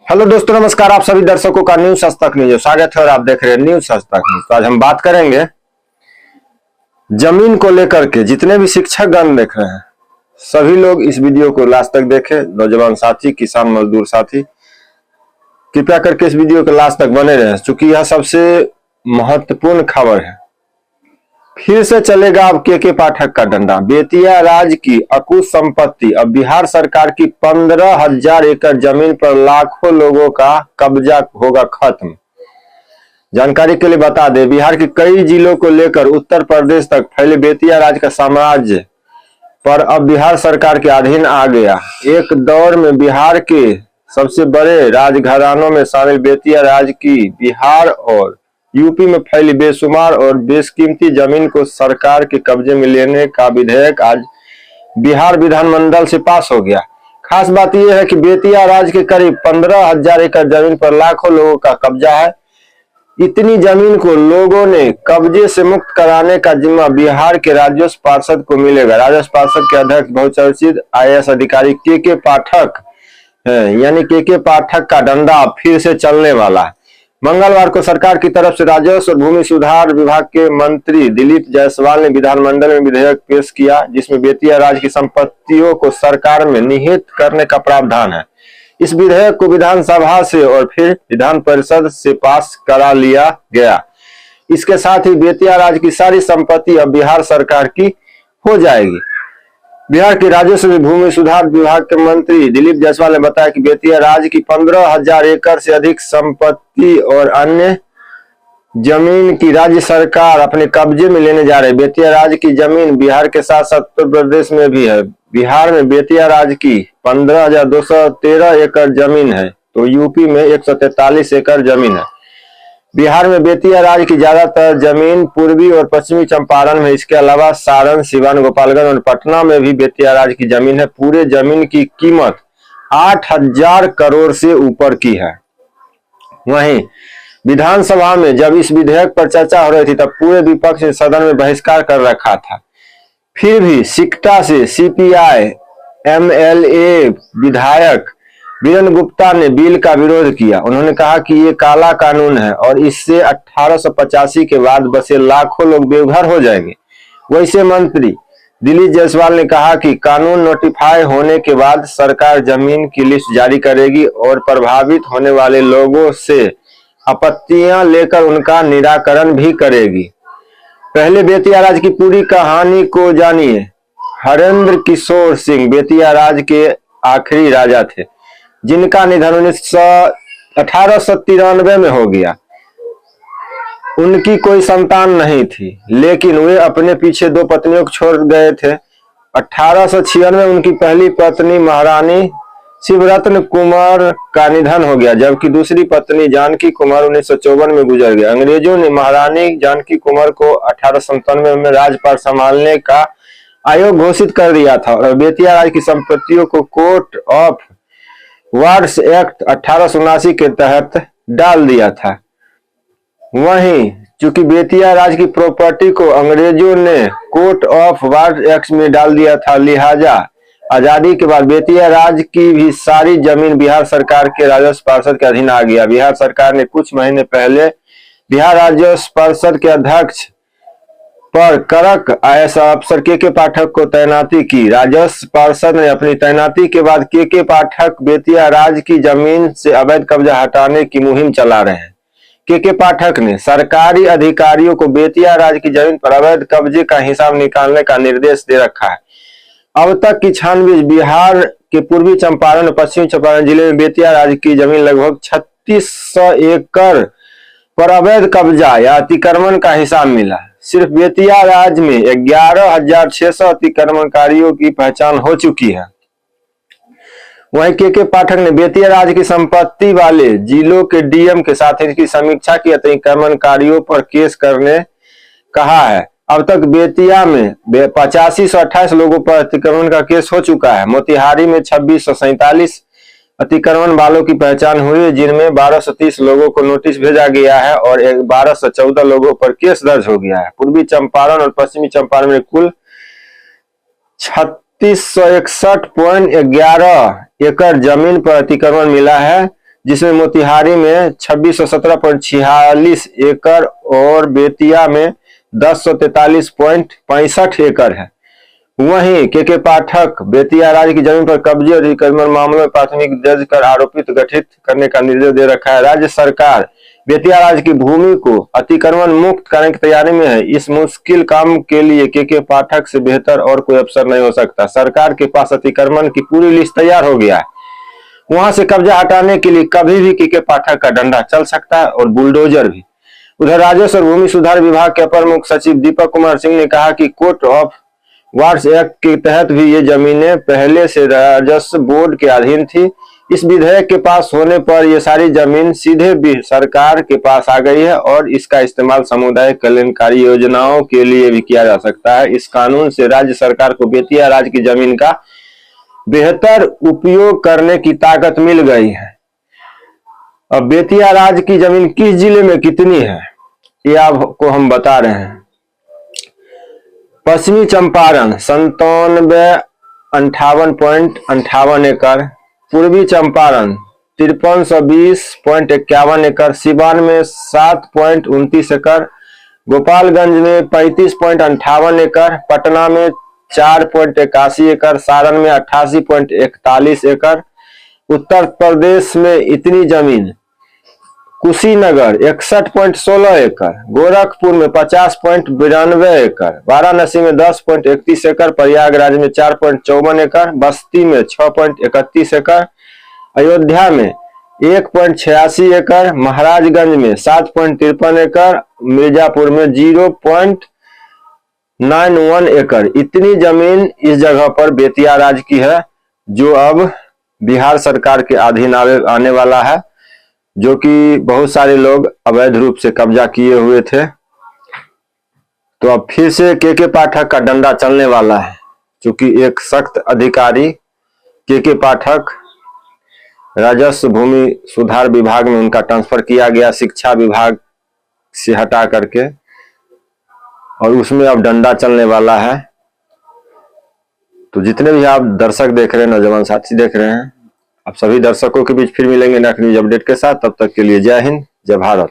Hello दोस्तों, नमस्कार। आप सभी दर्शकों का न्यूज आज तक न्यूज स्वागत है और आप देख रहे हैं न्यूज आज तक न्यूज। तो आज हम बात करेंगे जमीन को लेकर के। जितने भी शिक्षक गण देख रहे हैं सभी लोग इस वीडियो को लास्ट तक देखें। नौजवान साथी, किसान मजदूर साथी, कृपया करके इस वीडियो के लास्ट तक बने रहें, क्योंकि यह सबसे महत्वपूर्ण खबर है। फिर से चलेगा अब के पाठक का डंडा। बेतिया राज्य की अकुत संपत्ति, अब बिहार सरकार की 15,000 एकड़ जमीन पर लाखों लोगों का कब्जा होगा खत्म। जानकारी के लिए बता दें, बिहार के कई जिलों को लेकर उत्तर प्रदेश तक फैले बेतिया राज्य का साम्राज्य पर अब बिहार सरकार के अधीन आ गया। एक दौर में बिहार के सबसे बड़े राजघरानों में शामिल बेतिया राज्य की बिहार और यूपी में फैली बेशुमार और बेशकीमती जमीन को सरकार के कब्जे में लेने का विधेयक आज बिहार विधानमंडल से पास हो गया। खास बात यह है कि बेतिया राज्य के करीब 15,000 एकड़ जमीन पर लाखों लोगों का कब्जा है। इतनी जमीन को लोगों ने कब्जे से मुक्त कराने का जिम्मा बिहार के राजस्व पार्षद को मिलेगा। राजस्व पार्षद के अध्यक्ष बहुचर्चित IAS अधिकारी के पाठक है, यानी के पाठक का डंडा फिर से चलने वाला है। मंगलवार को सरकार की तरफ से राजस्व और भूमि सुधार विभाग के मंत्री दिलीप जायसवाल ने विधानमंडल में विधेयक पेश किया, जिसमें बेतिया राज्य की संपत्तियों को सरकार में निहित करने का प्रावधान है। इस विधेयक को विधानसभा से और फिर विधान परिषद से पास करा लिया गया। इसके साथ ही बेतिया राज्य की सारी संपत्ति अब बिहार सरकार की हो जाएगी। बिहार के राजस्व और भूमि सुधार विभाग के मंत्री दिलीप जायसवाल ने बताया कि बेतिया राज्य की 15,000 एकड़ से अधिक संपत्ति और अन्य जमीन की राज्य सरकार अपने कब्जे में लेने जा रही है। बेतिया राज्य की जमीन बिहार के साथ साथ उत्तर प्रदेश में भी है। बिहार में बेतिया राज्य की 15,213 एकड़ जमीन है, तो यूपी में 143 एकड़ जमीन है। बिहार में बेतिया राज्य की ज्यादातर जमीन पूर्वी और पश्चिमी चंपारण में, इसके अलावा सारण, सिवान, गोपालगंज और पटना में भी बेतिया राज्य की जमीन है। पूरे जमीन की कीमत 8,000 करोड़ से ऊपर की है। वहीं विधानसभा में जब इस विधेयक पर चर्चा हो रही थी तब पूरे विपक्ष ने सदन में बहिष्कार कर रखा था। फिर भी सिकटा से CPI MLA विधायक वीरेंद्र गुप्ता ने बिल का विरोध किया। उन्होंने कहा कि ये काला कानून है और इससे 1885 के बाद बसे लाखों लोग बेघर हो जाएंगे। वैसे मंत्री दिलीप जायसवाल ने कहा कि कानून नोटिफाई होने के बाद सरकार जमीन की लिस्ट जारी करेगी और प्रभावित होने वाले लोगों से आपत्तियां लेकर उनका निराकरण भी करेगी। पहले बेतिया राज्य की पूरी कहानी को जानिए। हरेंद्र किशोर सिंह बेतिया राज्य के आखिरी राजा थे, जिनका निधन 1893 में हो गया। उनकी कोई संतान नहीं थी, लेकिन वे अपने पीछे 2 पत्नियों को छोड़ गए थे। 1896 में उनकी पहली पत्नी महारानी शिवरत्न कुमार का निधन हो गया, जबकि दूसरी पत्नी जानकी कुमार 1954 में गुजर गए। अंग्रेजों ने महारानी जानकी कुमार को 1897 में राज्यपाल संभालने का आयोग घोषित कर दिया था और बेतिया राज्य की संपत्तियों को कोर्ट ऑफ वार्ड्स एक्ट 1879 के तहत डाल दिया था। वहीं चूंकि बेतिया राज्य की प्रॉपर्टी को अंग्रेजों ने कोर्ट ऑफ वार्ड एक्ट में डाल दिया था, लिहाजा आजादी के बाद बेतिया राज्य की भी सारी जमीन बिहार सरकार के राजस्व पार्षद के अधीन आ गया। बिहार सरकार ने कुछ महीने पहले बिहार राजस्व पार्षद के अध्यक्ष पर कड़क IAS अफसर के पाठक को तैनाती की। राजस्व पार्षद ने अपनी तैनाती के बाद के पाठक बेतिया राज्य की जमीन से अवैध कब्जा हटाने की मुहिम चला रहे हैं। के पाठक ने सरकारी अधिकारियों को बेतिया राज्य की जमीन पर अवैध कब्जे का हिसाब निकालने का निर्देश दे रखा है। अब तक की छानबीन बिहार के पूर्वी चंपारण और पश्चिमी चंपारण जिले में बेतिया राज्य की जमीन लगभग 3600 एकड़ पर अवैध कब्जा या अतिक्रमण का हिसाब मिला। सिर्फ बेतिया राज्य में 11,600 अतिक्रमणकारियों की पहचान हो चुकी है। वहीं के पाठक ने बेतिया राज्य की संपत्ति वाले जिलों के DM के साथ इसकी समीक्षा की अतिक्रमणकारियों पर केस करने कहा है। अब तक बेतिया में 8528 लोगों पर अतिक्रमण का केस हो चुका है। मोतिहारी में 2647 अतिक्रमण वालों की पहचान हुई है, जिनमें 1230 लोगों को नोटिस भेजा गया है और 1214 लोगों पर केस दर्ज हो गया है। पूर्वी चंपारण और पश्चिमी चंपारण में कुल 3661.11 एकड़ जमीन पर अतिक्रमण मिला है, जिसमें मोतिहारी में 2617.46 एकड़ और बेतिया में 1043.65 एकड़ है। वहीं के पाठक बेतिया राज्य की जमीन पर कब्जे और अतिक्रमण मामलों में प्राथमिक दर्ज कर आरोपित गठित करने का निर्देश दे रखा है। राज्य सरकार बेतिया राज्य की भूमि को अतिक्रमण मुक्त करने की तैयारी में है। इस मुश्किल काम के लिए के पाठक से बेहतर और कोई अफसर नहीं हो सकता। सरकार के पास अतिक्रमण की पूरी लिस्ट तैयार हो गया है। वहां से कब्जा हटाने के लिए कभी भी के पाठक का डंडा चल सकता है और बुलडोजर भी। उधर राजस्व और भूमि सुधार विभाग के अपर मुख्य सचिव दीपक कुमार सिंह ने कहा कि कोर्ट ऑफ वार्ड्स एक्ट के तहत भी ये जमीनें पहले से राजस्व बोर्ड के अधीन थी। इस विधेयक के पास होने पर ये सारी जमीन सीधे भी सरकार के पास आ गई है और इसका इस्तेमाल सामुदायिक कल्याणकारी योजनाओं के लिए भी किया जा सकता है। इस कानून से राज्य सरकार को बेतिया राज्य की जमीन का बेहतर उपयोग करने की ताकत मिल गई है। अब बेतिया राज्य की जमीन किस जिले में कितनी है ये आपको हम बता रहे हैं। पश्चिमी चंपारण 9758.58 एकड़, पूर्वी चंपारण 5320.51 एकड़, सिवान में 7.29 एकड़, गोपालगंज में 35.58 एकड़, पटना में 4.81 एकड़, सारण में 88.41 एकड़। उत्तर प्रदेश में इतनी जमीन कुशीनगर 61.16 एकड़, गोरखपुर में 50.92 एकड़, वाराणसी में 10.31 एकड़, प्रयागराज में 4.54 एकड़, बस्ती में 6.31 एकड़, अयोध्या में 1.86 एकड़, महाराजगंज में 7.53 एकड़, मिर्जापुर में 0.91 एकड़। इतनी जमीन इस जगह पर बेतिया राज्य की है जो अब बिहार सरकार के अधीन आने वाला है, जो कि बहुत सारे लोग अवैध रूप से कब्जा किए हुए थे। तो अब फिर से के पाठक का डंडा चलने वाला है, क्योंकि एक सख्त अधिकारी के पाठक राजस्व भूमि सुधार विभाग में उनका ट्रांसफर किया गया शिक्षा विभाग से हटा करके, और उसमें अब डंडा चलने वाला है। तो जितने भी आप दर्शक देख रहे हैं, नौजवान साथी देख रहे हैं, आप सभी दर्शकों के बीच फिर मिलेंगे नई न्यूज अपडेट के साथ। तब तक के लिए जय हिंद, जय भारत।